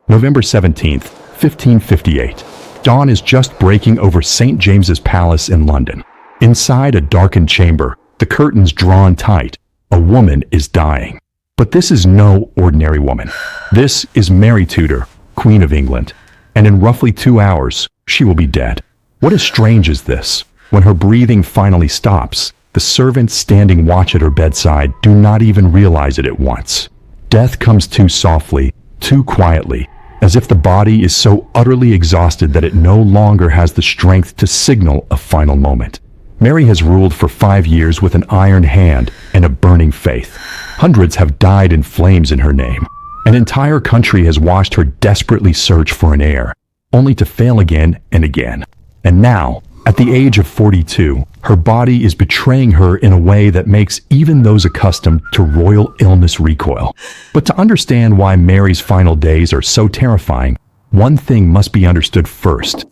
November 17th, 1558. Dawn is just breaking over St. James's Palace in London. Inside a darkened chamber, the curtains drawn tight, a woman is dying. But this is no ordinary woman. This is Mary Tudor, Queen of England. And in roughly 2 hours, she will be dead. What is strange is this. When her breathing finally stops, the servants standing watch at her bedside do not even realize it at once. Death comes too softly, too quietly, as if the body is so utterly exhausted that it no longer has the strength to signal a final moment. Mary has ruled for 5 years with an iron hand and a burning faith. Hundreds have died in flames in her name. An entire country has watched her desperately search for an heir, only to fail again and again. And now, at the age of 42, her body is betraying her in a way that makes even those accustomed to royal illness recoil. But to understand why Mary's final days are so terrifying, one thing must be understood first.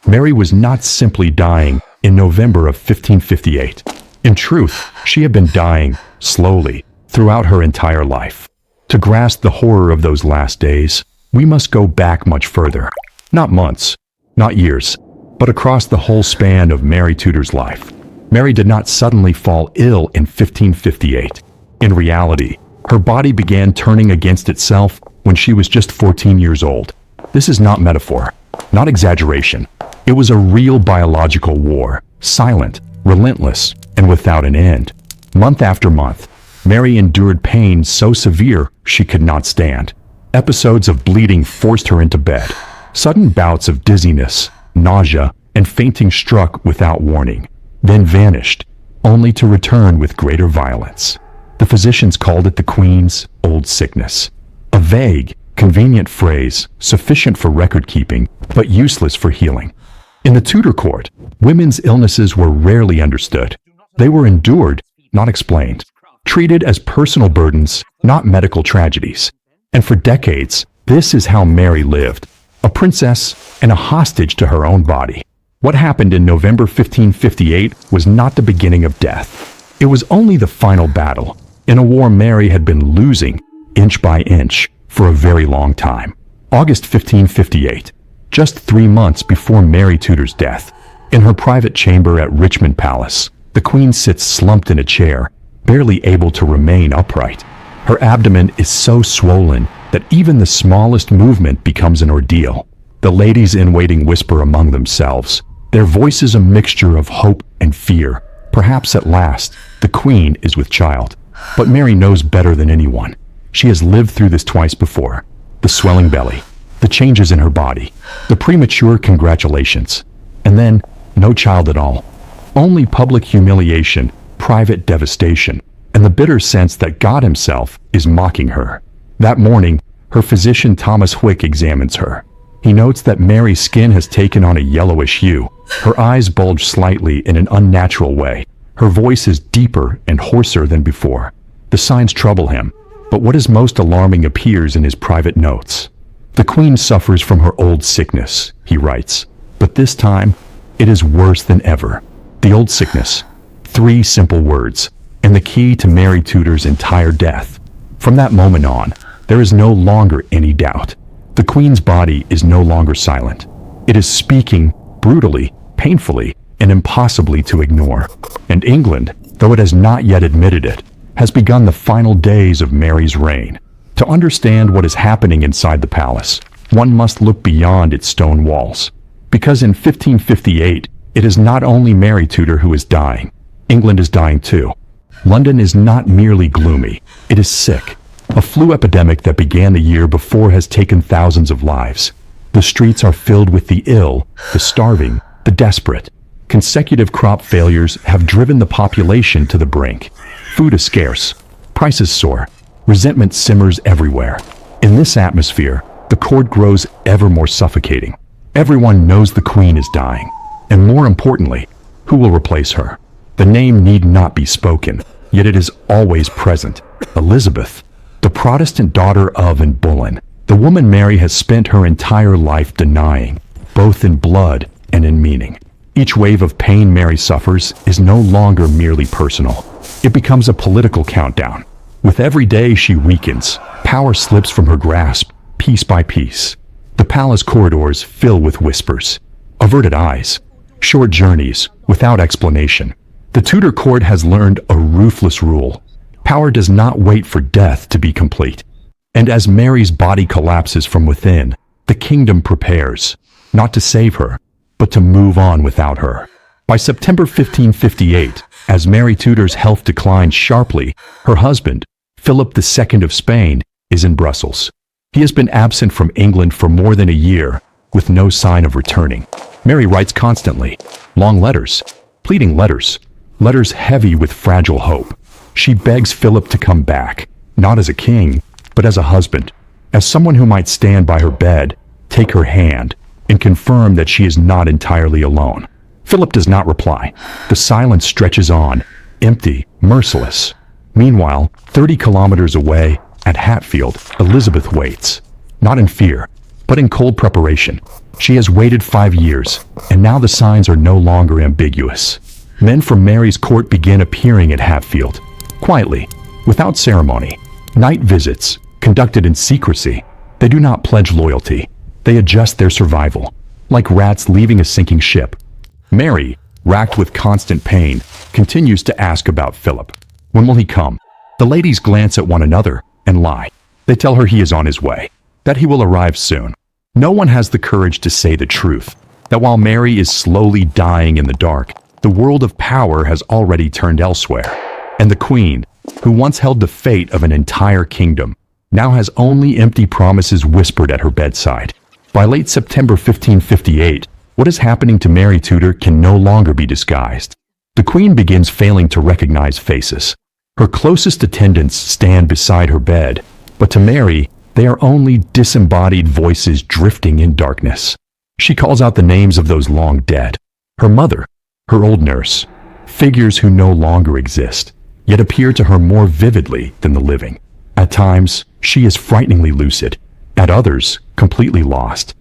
Mary was not simply dying in November of 1558. In truth, she had been dying slowly throughout her entire life. To grasp the horror of those last days, we must go back much further. Not months, not years, but across the whole span of Mary Tudor's life. Mary did not suddenly fall ill in 1558. In reality, her body began turning against itself when she was just 14 years old. This is not metaphor, not exaggeration. It was a real biological war, silent, relentless, and without an end. Month after month, Mary endured pain so severe she could not stand. Episodes of bleeding forced her into bed. Sudden bouts of dizziness, nausea, and fainting struck without warning, then vanished, only to return with greater violence. The physicians called it the Queen's old sickness, a vague, convenient phrase sufficient for record-keeping, but useless for healing. In the Tudor court, women's illnesses were rarely understood. They were endured, not explained, treated as personal burdens, not medical tragedies. And for decades, this is how Mary lived, a princess and a hostage to her own body. What happened in November 1558 was not the beginning of death. It was only the final battle, in a war Mary had been losing, inch by inch, for a very long time. August 1558, just 3 months before Mary Tudor's death. In her private chamber at Richmond Palace, the Queen sits slumped in a chair, barely able to remain upright. Her abdomen is so swollen that even the smallest movement becomes an ordeal. The ladies in waiting whisper among themselves, their voices a mixture of hope and fear. Perhaps at last, the Queen is with child. But Mary knows better than anyone. She has lived through this twice before. The swelling belly, the changes in her body, the premature congratulations, and then no child at all. Only public humiliation, private devastation, and the bitter sense that God himself is mocking her. That morning, her physician Thomas Wick examines her. He notes that Mary's skin has taken on a yellowish hue. Her eyes bulge slightly in an unnatural way. Her voice is deeper and hoarser than before. The signs trouble him, but what is most alarming appears in his private notes. The Queen suffers from her old sickness, he writes, but this time, it is worse than ever. The old sickness. 3 simple words, and the key to Mary Tudor's entire death. From that moment on, there is no longer any doubt. The Queen's body is no longer silent. It is speaking brutally, painfully, and impossibly to ignore. And England, though it has not yet admitted it, has begun the final days of Mary's reign. To understand what is happening inside the palace, one must look beyond its stone walls. Because in 1558, it is not only Mary Tudor who is dying. England is dying too. London is not merely gloomy, it is sick. A flu epidemic that began the year before has taken thousands of lives. The streets are filled with the ill, the starving, the desperate. Consecutive crop failures have driven the population to the brink. Food is scarce, prices soar, resentment simmers everywhere. In this atmosphere, the court grows ever more suffocating. Everyone knows the Queen is dying. And more importantly, who will replace her? The name need not be spoken, yet it is always present. Elizabeth, the Protestant daughter of Anne Boleyn, the woman Mary has spent her entire life denying, both in blood and in meaning. Each wave of pain Mary suffers is no longer merely personal. It becomes a political countdown. With every day she weakens, power slips from her grasp, piece by piece. The palace corridors fill with whispers, averted eyes, short journeys without explanation. The Tudor court has learned a ruthless rule. Power does not wait for death to be complete. And as Mary's body collapses from within, the kingdom prepares, not to save her, but to move on without her. By September 1558, as Mary Tudor's health declines sharply, her husband, Philip II of Spain, is in Brussels. He has been absent from England for more than a year, with no sign of returning. Mary writes constantly, long letters, pleading letters, letters heavy with fragile hope. She begs Philip to come back, not as a king, but as a husband, as someone who might stand by her bed, take her hand, and confirm that she is not entirely alone. Philip does not reply. The silence stretches on, empty, merciless. Meanwhile, 30 kilometers away, at Hatfield, Elizabeth waits, not in fear, but in cold preparation. She has waited 5 years, and now the signs are no longer ambiguous. Men from Mary's court begin appearing at Hatfield, quietly, without ceremony. Night visits, conducted in secrecy. They do not pledge loyalty. They adjust their survival, like rats leaving a sinking ship. Mary, racked with constant pain, continues to ask about Philip. When will he come? The ladies glance at one another and lie. They tell her he is on his way, that he will arrive soon. No one has the courage to say the truth, that while Mary is slowly dying in the dark, the world of power has already turned elsewhere. And the Queen, who once held the fate of an entire kingdom, now has only empty promises whispered at her bedside. By late September 1558, what is happening to Mary Tudor can no longer be disguised. The Queen begins failing to recognize faces. Her closest attendants stand beside her bed, but to Mary, they are only disembodied voices drifting in darkness. She calls out the names of those long dead. Her mother, her old nurse, figures who no longer exist, yet appear to her more vividly than the living. At times, she is frighteningly lucid. At others, completely lost.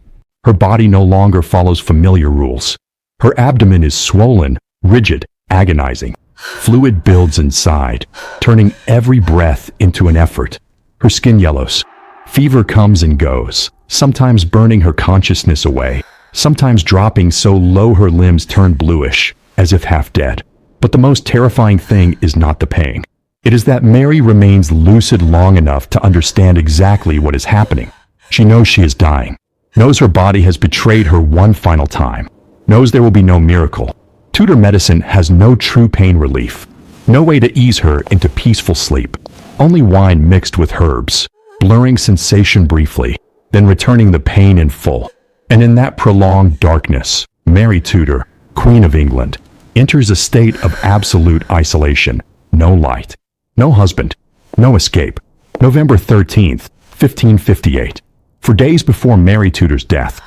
Her body no longer follows familiar rules. Her abdomen is swollen, rigid, agonizing. Fluid builds inside, turning every breath into an effort. Her skin yellows. Fever comes and goes, sometimes burning her consciousness away, sometimes dropping so low her limbs turn bluish, as if half dead. But the most terrifying thing is not the pain. It is that Mary remains lucid long enough to understand exactly what is happening. She knows she is dying, knows her body has betrayed her one final time, knows there will be no miracle. Tudor medicine has no true pain relief, no way to ease her into peaceful sleep. Only wine mixed with herbs, blurring sensation briefly, then returning the pain in full. And in that prolonged darkness, Mary Tudor, Queen of England, enters a state of absolute isolation. No light, no husband, no escape. November 13th, 1558. For days before Mary Tudor's death,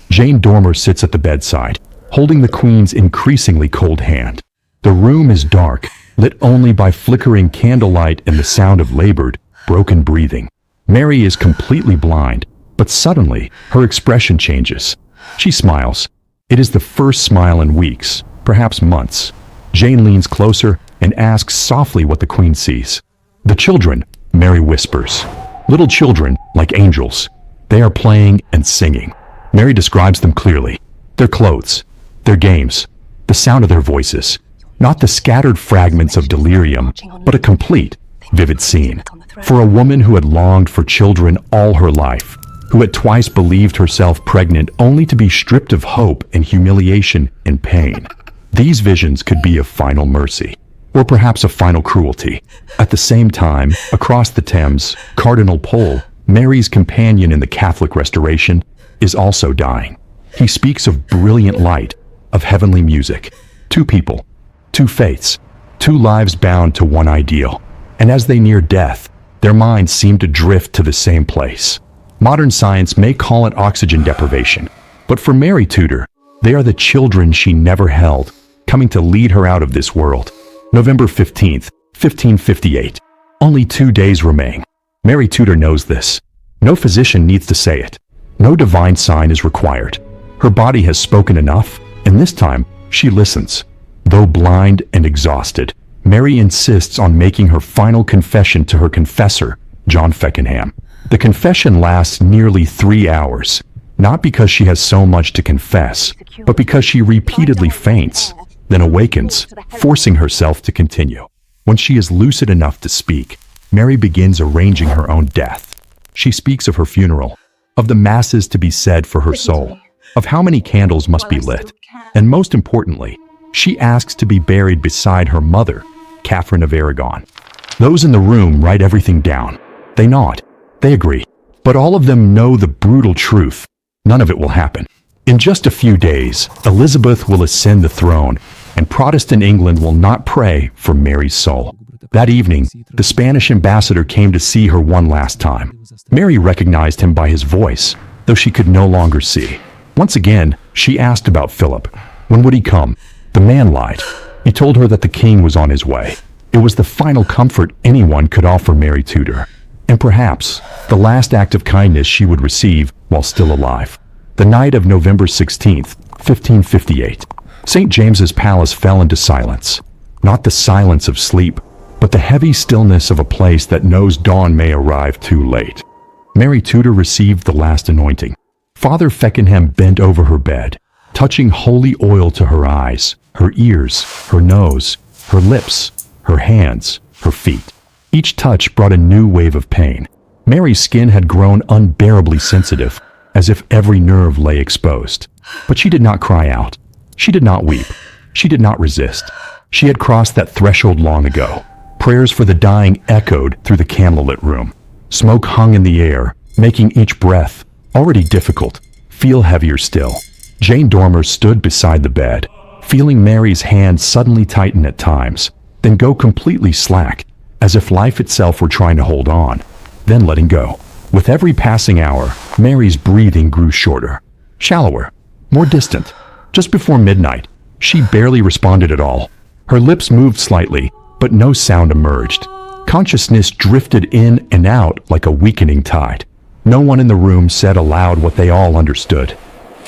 Jane Dormer sits at the bedside, holding the Queen's increasingly cold hand. The room is dark, lit only by flickering candlelight and the sound of labored, broken breathing. Mary is completely blind, but suddenly her expression changes. She smiles. It is the first smile in weeks, perhaps months. Jane leans closer and asks softly what the Queen sees. The children, Mary whispers. Little children, like angels. They are playing and singing. Mary describes them clearly. Their clothes, their games, the sound of their voices. Not the scattered fragments of delirium, but a complete, vivid scene. For a woman who had longed for children all her life, who had twice believed herself pregnant only to be stripped of hope and humiliation and pain. These visions could be a final mercy, or perhaps a final cruelty. At the same time, across the Thames, Cardinal Pole, Mary's companion in the Catholic Restoration, is also dying. He speaks of brilliant light, of heavenly music. Two people, two faiths, two lives bound to one ideal. And as they near death, their minds seem to drift to the same place. Modern science may call it oxygen deprivation, but for Mary Tudor, they are the children she never held, coming to lead her out of this world. November 15th, 1558. Only 2 days remain. Mary Tudor knows this. No physician needs to say it. No divine sign is required. Her body has spoken enough, and this time, she listens. Though blind and exhausted, Mary insists on making her final confession to her confessor, John Feckenham. The confession lasts nearly 3 hours. not because she has so much to confess, but because she repeatedly faints, then awakens, forcing herself to continue. When she is lucid enough to speak, Mary begins arranging her own death. She speaks of her funeral, of the masses to be said for her soul, of how many candles must be lit, and most importantly, she asks to be buried beside her mother, Catherine of Aragon. Those in the room write everything down. They nod. They agree. But all of them know the brutal truth. None of it will happen. In just a few days, Elizabeth will ascend the throne, and Protestant England will not pray for Mary's soul. That evening, the Spanish ambassador came to see her one last time. Mary recognized him by his voice, though she could no longer see. Once again, she asked about Philip. When would he come? The man lied. He told her that the king was on his way. It was the final comfort anyone could offer Mary Tudor, and perhaps the last act of kindness she would receive while still alive. The night of November 16th, 1558, St. James's Palace fell into silence. Not the silence of sleep, but the heavy stillness of a place that knows dawn may arrive too late. Mary Tudor received the last anointing. Father Feckenham bent over her bed, touching holy oil to her eyes, her ears, her nose, her lips, her hands, her feet. Each touch brought a new wave of pain. Mary's skin had grown unbearably sensitive, as if every nerve lay exposed. But she did not cry out. She did not weep. She did not resist. She had crossed that threshold long ago. Prayers for the dying echoed through the candlelit room. Smoke hung in the air, making each breath, already difficult, feel heavier still. Jane Dormer stood beside the bed, feeling Mary's hand suddenly tighten at times, then go completely slack, as if life itself were trying to hold on, then letting go. With every passing hour, Mary's breathing grew shorter, shallower, more distant. Just before midnight, she barely responded at all. Her lips moved slightly, but no sound emerged. Consciousness drifted in and out like a weakening tide. No one in the room said aloud what they all understood.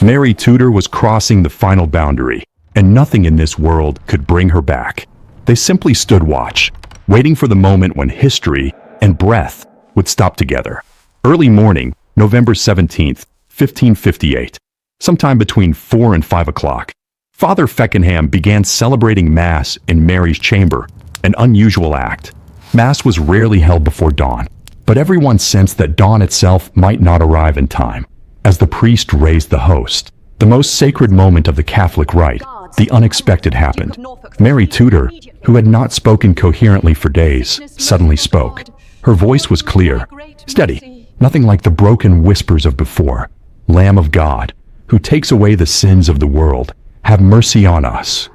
Mary Tudor was crossing the final boundary, and nothing in this world could bring her back. They simply stood watch, waiting for the moment when history and breath would stop together. Early morning, November 17th, 1558, sometime between 4 and 5 o'clock, Father Feckenham began celebrating Mass in Mary's chamber, an unusual act. Mass was rarely held before dawn, but everyone sensed that dawn itself might not arrive in time. As the priest raised the host, the most sacred moment of the Catholic rite, the unexpected happened. Mary Tudor, who had not spoken coherently for days, suddenly spoke. Her voice was clear, steady, nothing like the broken whispers of before. Lamb of God, who takes away the sins of the world, have mercy on us.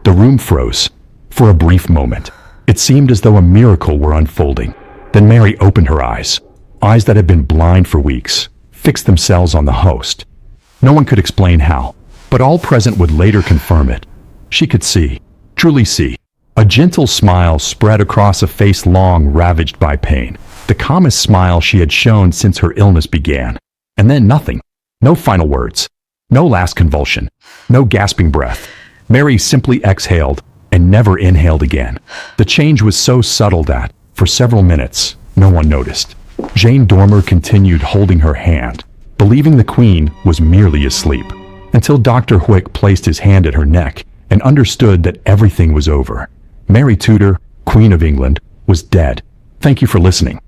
The room froze. For a brief moment, it seemed as though a miracle were unfolding. Then Mary opened her eyes. Eyes that had been blind for weeks fixed themselves on the host. No one could explain how, but all present would later confirm it. She could see, truly see. A gentle smile spread across a face long ravaged by pain, the calmest smile she had shown since her illness began. And then nothing. No final words. No last convulsion. No gasping breath. Mary simply exhaled and never inhaled again. The change was so subtle that, for several minutes, no one noticed. Jane Dormer continued holding her hand, believing the Queen was merely asleep, until Dr. Hwick placed his hand at her neck and understood that everything was over. Mary Tudor, Queen of England, was dead. Thank you for listening.